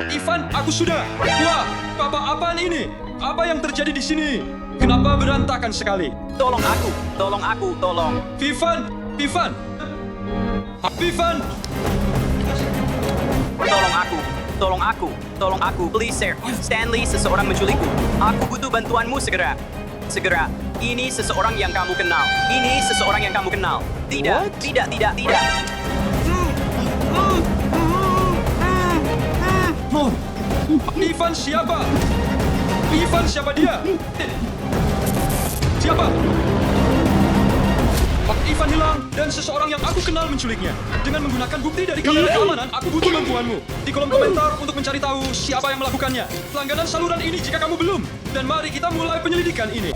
Ivan, aku sudah. Wah, apa-apaan ini? Apa yang terjadi di sini? Kenapa berantakan sekali? Tolong aku, tolong. Vivan, Vivan, Vivan. Tolong aku, please sir. Stanley, seseorang menculikku. Aku butuh bantuanmu segera. Ini seseorang yang kamu kenal. Tidak. Ivan siapa? Ivan siapa dia? Siapa? Ivan hilang dan seseorang yang aku kenal menculiknya. Dengan menggunakan bukti dari kamera keamanan, aku butuh bantuanmu. Di kolom komentar untuk mencari tahu siapa yang melakukannya. Langganan saluran ini jika kamu belum. Dan mari kita mulai penyelidikan ini.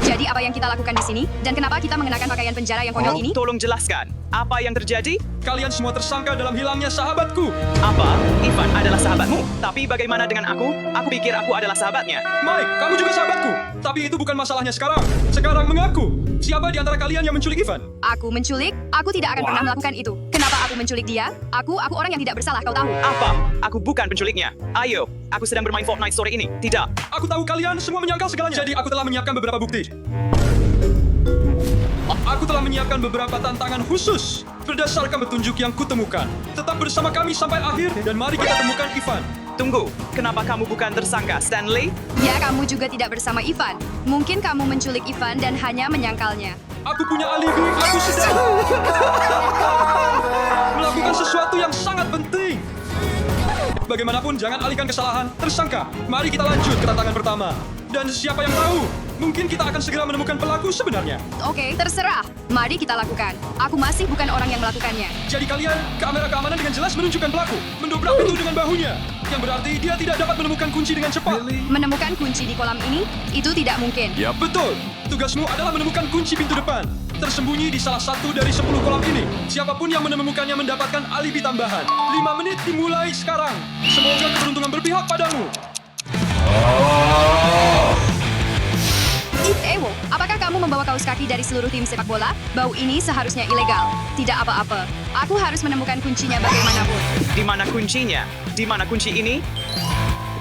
Jadi apa yang kita lakukan di sini? Dan kenapa kita mengenakan pakaian penjara yang konyol ini? Tolong jelaskan. Apa yang terjadi? Kalian semua tersangka dalam hilangnya sahabatku. Apa? Ivan adalah sahabatmu? Tapi bagaimana dengan aku? Aku pikir aku adalah sahabatnya. Mike, kamu juga sahabatku. Tapi itu bukan masalahnya sekarang. Sekarang mengaku. Siapa di antara kalian yang menculik Ivan? Aku menculik? Aku tidak akan pernah melakukan itu. Kenapa aku menculik dia? Aku orang yang tidak bersalah, kau tahu. Apa? Aku bukan penculiknya. Ayo, aku sedang bermain Fortnite sore ini. Tidak. Aku tahu kalian semua menyangkal segalanya. Jadi aku telah menyiapkan beberapa bukti. Aku telah menyiapkan beberapa tantangan khusus berdasarkan petunjuk yang kutemukan. Tetap bersama kami sampai akhir dan mari kita temukan Ivan. Tunggu, kenapa kamu bukan tersangka, Stanley? Ya, kamu juga tidak bersama Ivan. Mungkin kamu menculik Ivan dan hanya menyangkalnya. Aku punya alibi, aku sedang melakukan sesuatu yang sangat penting. Bagaimanapun, jangan alihkan kesalahan. Tersangka, mari kita lanjut ke tantangan pertama. Dan siapa yang tahu, mungkin kita akan segera menemukan pelaku sebenarnya. Oke, terserah. Mari kita lakukan. Aku masih bukan orang yang melakukannya. Jadi kalian, kamera keamanan dengan jelas menunjukkan pelaku. Mendobrak pintu dengan bahunya. Yang berarti dia tidak dapat menemukan kunci dengan cepat. Menemukan kunci di kolam ini, itu tidak mungkin. Ya betul. Tugasmu adalah menemukan kunci pintu depan. Tersembunyi di salah satu dari 10 kolam ini. Siapapun yang menemukannya mendapatkan alibi tambahan. 5 menit dimulai sekarang. Semoga keberuntungan berpihak padamu. Ewo, apakah kamu membawa kaos kaki dari seluruh tim sepak bola? Bau ini seharusnya ilegal. Tidak apa-apa. Aku harus menemukan kuncinya bagaimanapun. Di mana kuncinya? Di mana kunci ini?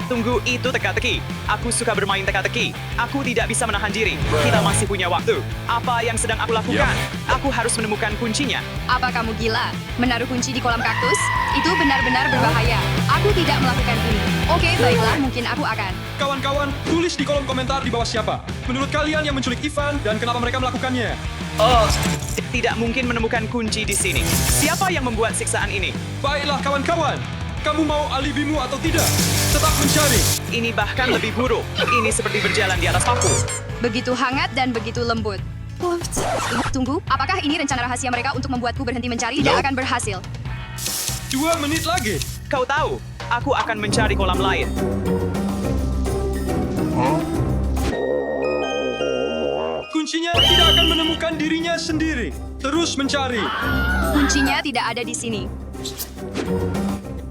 Tunggu, itu teka-teki. Aku suka bermain teka-teki. Aku tidak bisa menahan diri. Kita masih punya waktu. Apa yang sedang aku lakukan? Aku harus menemukan kuncinya. Apa kamu gila? Menaruh kunci di kolam kaktus? Itu benar-benar berbahaya. Aku tidak melakukan ini. Oke, baiklah, mungkin aku akan. Kawan-kawan, tulis di kolom komentar di bawah siapa. Menurut kalian yang menculik Ivan dan kenapa mereka melakukannya? Oh, tidak mungkin menemukan kunci di sini. Siapa yang membuat siksaan ini? Baiklah kawan-kawan. Kamu mau alibimu atau tidak? Tetap mencari. Ini bahkan lebih buruk. Ini seperti berjalan di atas paku. Begitu hangat dan begitu lembut. Tunggu, apakah ini rencana rahasia mereka untuk membuatku berhenti mencari? Tidak akan berhasil. 2 menit lagi. Kau tahu, aku akan mencari kolam lain. Kuncinya tidak akan menemukan dirinya sendiri. Terus mencari. Kuncinya tidak ada di sini.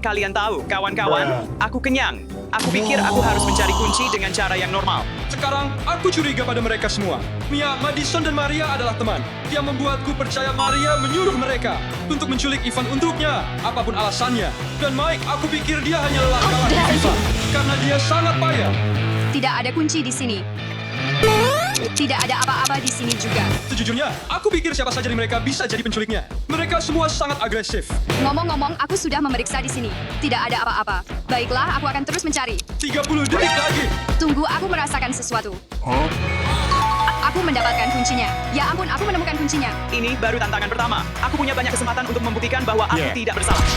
Kalian tahu, kawan-kawan, aku kenyang. Aku pikir aku harus mencari kunci dengan cara yang normal. Sekarang, aku curiga pada mereka semua. Mia, Madison, dan Maria adalah teman. Yang membuatku percaya Maria menyuruh mereka untuk menculik Ivan untuknya, apapun alasannya. Dan Mike, aku pikir dia hanya lelah kalah di FIFA. Karena dia sangat payah. Tidak ada kunci di sini. Tidak ada apa-apa di sini juga. Sejujurnya, aku pikir siapa saja dari mereka bisa jadi penculiknya. Mereka semua sangat agresif. Ngomong-ngomong, aku sudah memeriksa di sini. Tidak ada apa-apa. Baiklah, aku akan terus mencari. 30 detik lagi. Tunggu, aku merasakan sesuatu. Aku mendapatkan kuncinya. Ya ampun, aku menemukan kuncinya. Ini baru tantangan pertama. Aku punya banyak kesempatan untuk membuktikan bahwa aku tidak bersalah.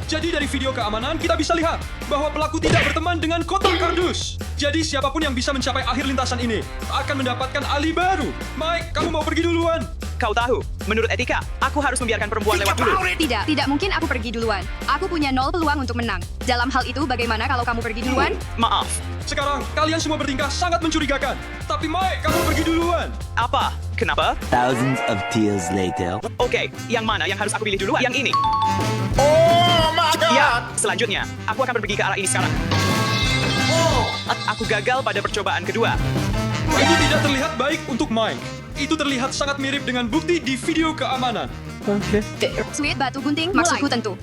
Jadi dari video keamanan kita bisa lihat bahwa pelaku tidak berteman dengan kotak kardus. Jadi siapapun yang bisa mencapai akhir lintasan ini akan mendapatkan alibi baru. Mike, kamu mau pergi duluan? Kau tahu, menurut etika, aku harus membiarkan perempuan lewat dulu. Tidak mungkin aku pergi duluan. Aku punya 0 peluang untuk menang. Dalam hal itu, bagaimana kalau kamu pergi duluan? Maaf. Sekarang, kalian semua bertingkah sangat mencurigakan. Tapi Mike, kamu pergi duluan. Apa? Kenapa? Thousands of tears later. Oke, yang mana yang harus aku pilih dulu? Yang ini. Oh my god! Ya, selanjutnya, aku akan pergi ke arah ini sekarang. Aku gagal pada percobaan kedua. Ini tidak terlihat baik untuk Mike. Itu terlihat sangat mirip dengan bukti di video keamanan. Sweet batu gunting, maksudku tentu.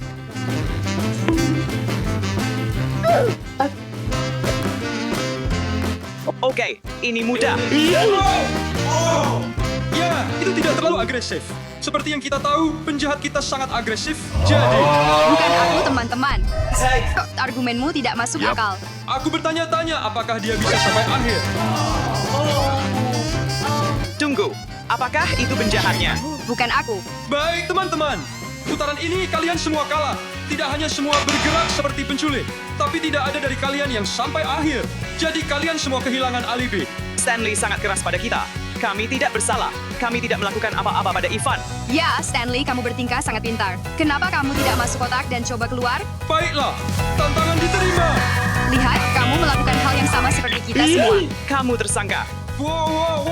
Oke, ini mudah. Ya, itu tidak terlalu agresif. Seperti yang kita tahu, penjahat kita sangat agresif. Jadi, Bukan aku, teman-teman. Argumenmu tidak masuk akal. aku bertanya-tanya apakah dia bisa sampai akhir. Tunggu, apakah itu penjahatnya? Bukan aku. Baik, teman-teman. Putaran ini kalian semua kalah. Tidak hanya semua bergerak seperti penculik, tapi tidak ada dari kalian yang sampai akhir. Jadi kalian semua kehilangan alibi. Stanley sangat keras pada kita. Kami tidak bersalah. Kami tidak melakukan apa-apa pada Ivan. Ya, Stanley, kamu bertingkah sangat pintar. Kenapa kamu tidak masuk kotak dan coba keluar? Baiklah, tantangan diterima. Lihat, kamu melakukan hal yang sama seperti kita semua. Kamu tersangka. Wow.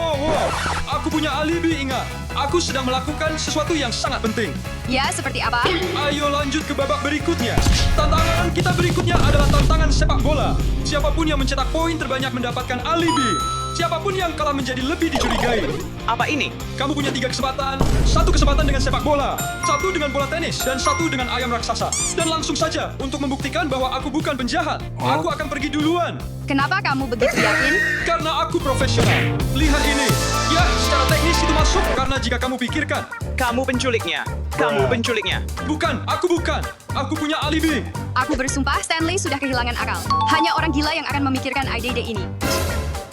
Aku punya alibi, ingat. Aku sedang melakukan sesuatu yang sangat penting. Ya, seperti apa? Ayo lanjut ke babak berikutnya. Tantangan kita berikutnya adalah tantangan sepak bola. Siapapun yang mencetak poin terbanyak mendapatkan alibi. Siapapun yang kalah menjadi lebih dicurigai. Apa ini? Kamu punya 3 kesempatan. 1 kesempatan dengan sepak bola, 1 dengan bola tenis, dan 1 dengan ayam raksasa. Dan langsung saja, untuk membuktikan bahwa aku bukan penjahat, aku akan pergi duluan. Kenapa kamu begitu yakin? Karena aku profesional. Lihat ini. Ya, secara teknis itu masuk karena jika kamu pikirkan. Kamu penculiknya. Kamu penculiknya. Bukan, aku bukan. Aku punya alibi. Aku bersumpah Stanley sudah kehilangan akal. Hanya orang gila yang akan memikirkan ide ini.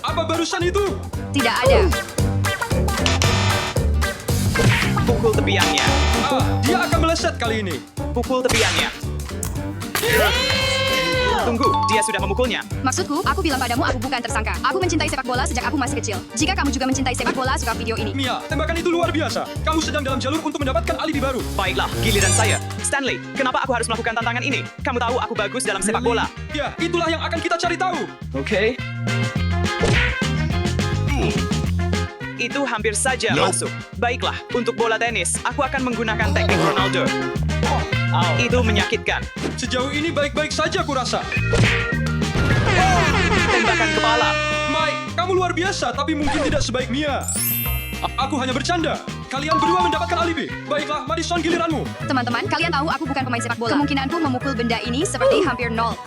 Apa barusan itu? Tidak ada. Pukul tepiannya. Dia akan meleset kali ini. Pukul tepiannya. Tunggu, dia sudah memukulnya. Maksudku, aku bilang padamu aku bukan tersangka. Aku mencintai sepak bola sejak aku masih kecil. Jika kamu juga mencintai sepak bola, suka video ini. Mia, tembakan itu luar biasa. Kamu sedang dalam jalur untuk mendapatkan alibi baru. Baiklah, giliran saya. Stanley, kenapa aku harus melakukan tantangan ini? Kamu tahu aku bagus dalam sepak bola. Ya, itulah yang akan kita cari tahu. Oke. Itu hampir saja masuk. Baiklah, untuk bola tenis, aku akan menggunakan teknik Ronaldo. Itu menyakitkan. Sejauh ini baik-baik saja kurasa. Tembakan kepala. Mike, kamu luar biasa, tapi mungkin tidak sebaik Mia. Aku hanya bercanda. Kalian berdua mendapatkan alibi. Baiklah, Madison, giliranmu. Teman-teman, kalian tahu aku bukan pemain sepak bola. Kemungkinanku memukul benda ini seperti hampir nol.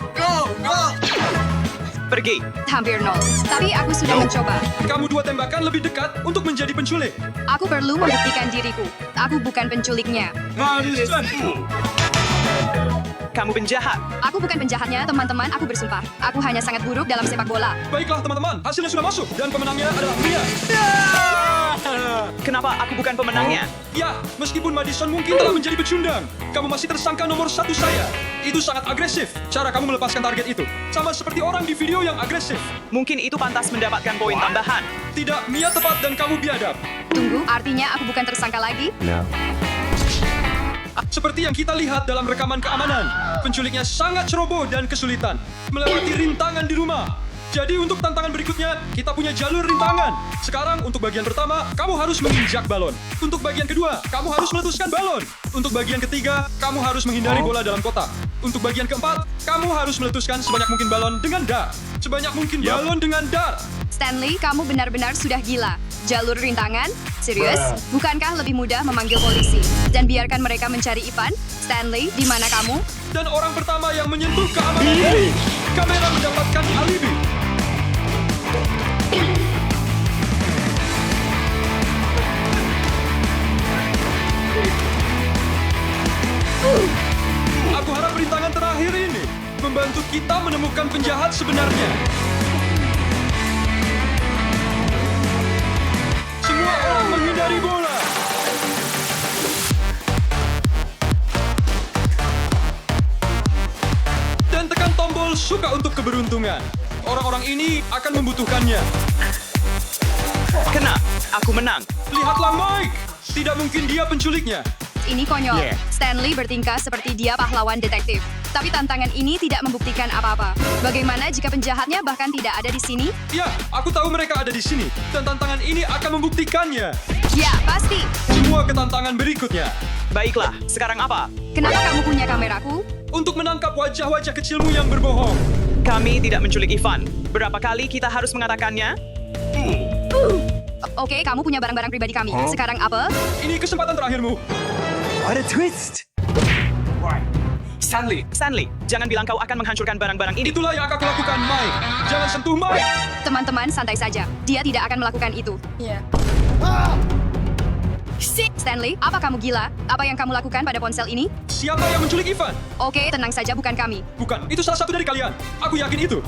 Pergi. Hampir nol. Tapi aku sudah mencoba. Kamu 2 tembakan lebih dekat untuk menjadi penculik. Aku perlu membuktikan diriku. Aku bukan penculiknya. Kamu penjahat. Aku bukan penjahatnya, teman-teman. Aku bersumpah. Aku hanya sangat buruk dalam sepak bola. Baiklah, teman-teman. Hasilnya sudah masuk. Dan pemenangnya adalah Mia. Kenapa aku bukan pemenangnya? Ya, meskipun Madison mungkin telah menjadi pecundang, kamu masih tersangka nomor 1 saya. Itu sangat agresif, cara kamu melepaskan target itu. Sama seperti orang di video yang agresif. Mungkin itu pantas mendapatkan poin tambahan. Tidak, Mia tepat dan kamu biadab. Tunggu, artinya aku bukan tersangka lagi? Seperti yang kita lihat dalam rekaman keamanan, penculiknya sangat ceroboh dan kesulitan melewati rintangan di rumah. Jadi untuk tantangan berikutnya, kita punya jalur rintangan. Sekarang untuk bagian pertama, kamu harus menginjak balon. Untuk bagian kedua, kamu harus meletuskan balon. Untuk bagian ketiga, kamu harus menghindari bola dalam kotak. Untuk bagian keempat, kamu harus meletuskan sebanyak mungkin balon dengan dart. Sebanyak mungkin balon dengan dart. Stanley, kamu benar-benar sudah gila. Jalur rintangan? Serius? Bukankah lebih mudah memanggil polisi? Dan biarkan mereka mencari Ivan? Stanley, di mana kamu? Dan orang pertama yang menyentuh keamanan ini, kamera mendapatkan alibi. Aku harap rintangan terakhir ini membantu kita menemukan penjahat sebenarnya. Semua orang menghindari bola. Dan tekan tombol suka untuk keberuntungan. Orang-orang ini akan membutuhkannya. Kena, aku menang. Lihatlah Mike. Tidak mungkin dia penculiknya. Ini konyol. Stanley bertingkah seperti dia pahlawan detektif. Tapi tantangan ini tidak membuktikan apa-apa. Bagaimana jika penjahatnya bahkan tidak ada di sini? Ya, aku tahu mereka ada di sini. Dan tantangan ini akan membuktikannya. Ya, pasti. Semua ke tantangan berikutnya. Baiklah, sekarang apa? Kenapa kamu punya kameraku? Untuk menangkap wajah-wajah kecilmu yang berbohong. Kami tidak menculik Ivan. Berapa kali kita harus mengatakannya? Oke, kamu punya barang-barang pribadi kami. Sekarang apa? Ini kesempatan terakhirmu. Stanley. Stanley, jangan bilang kau akan menghancurkan barang-barang ini. Itulah yang akan aku lakukan, Mike. Jangan sentuh Mike. Teman-teman, santai saja. Dia tidak akan melakukan itu. Iya. Stanley, apa kamu gila? Apa yang kamu lakukan pada ponsel ini? Siapa yang menculik Ivan? Oke, tenang saja, bukan kami. Bukan, itu salah satu dari kalian. Aku yakin itu.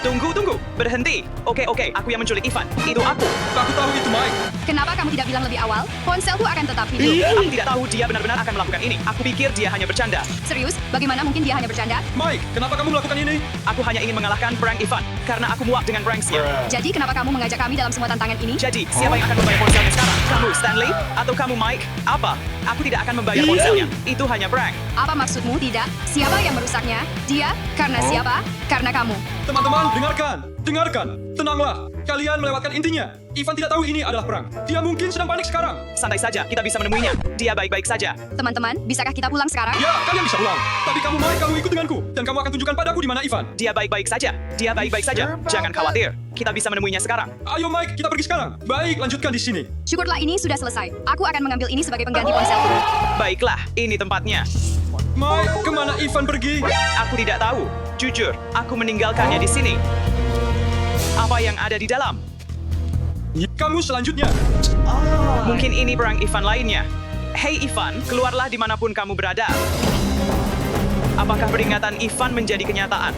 Tunggu. Berhenti. Oke, aku yang menculik Ivan. Itu aku. Aku tahu itu, Mike. Kenapa kamu tidak bilang lebih awal? Ponselku akan tetap hidup. Aku tidak tahu dia benar-benar akan melakukan ini. Aku pikir dia hanya bercanda. Serius? Bagaimana mungkin dia hanya bercanda? Mike, kenapa kamu melakukan ini? Aku hanya ingin mengalahkan prank Ivan. Karena aku muak dengan pranksnya. Jadi kenapa kamu mengajak kami dalam semua tantangan ini? Jadi, siapa yang akan membayar ponselnya sekarang? Kamu, Stanley? Atau kamu, Mike? Apa? Aku tidak akan membayar ponselnya. Itu hanya prank. Apa maksudmu? Tidak. Siapa yang merusaknya? Dia? Karena siapa? Karena kamu. Teman-teman, dengarkan. Tenanglah. Kalian melewatkan intinya. Ivan tidak tahu ini adalah perang. Dia mungkin sedang panik sekarang. Santai saja, kita bisa menemuinya. Dia baik-baik saja. Teman-teman, bisakah kita pulang sekarang? Ya, kalian bisa pulang. Tapi kamu, Mike, kamu ikut denganku. Dan kamu akan tunjukkan padaku di mana Ivan. Dia baik-baik saja. Jangan khawatir. Kita bisa menemuinya sekarang. Ayo, Mike, kita pergi sekarang. Baik, lanjutkan di sini. Syukurlah ini sudah selesai. Aku akan mengambil ini sebagai pengganti ponselku. Baiklah, ini tempatnya. Mike, kemana Ivan pergi? Aku tidak tahu. Jujur, aku meninggalkannya di sini. Apa yang ada di dalam? Kamu selanjutnya. Mungkin ini perang Ivan lainnya. Hei Ivan, keluarlah dimanapun kamu berada. Apakah peringatan Ivan menjadi kenyataan?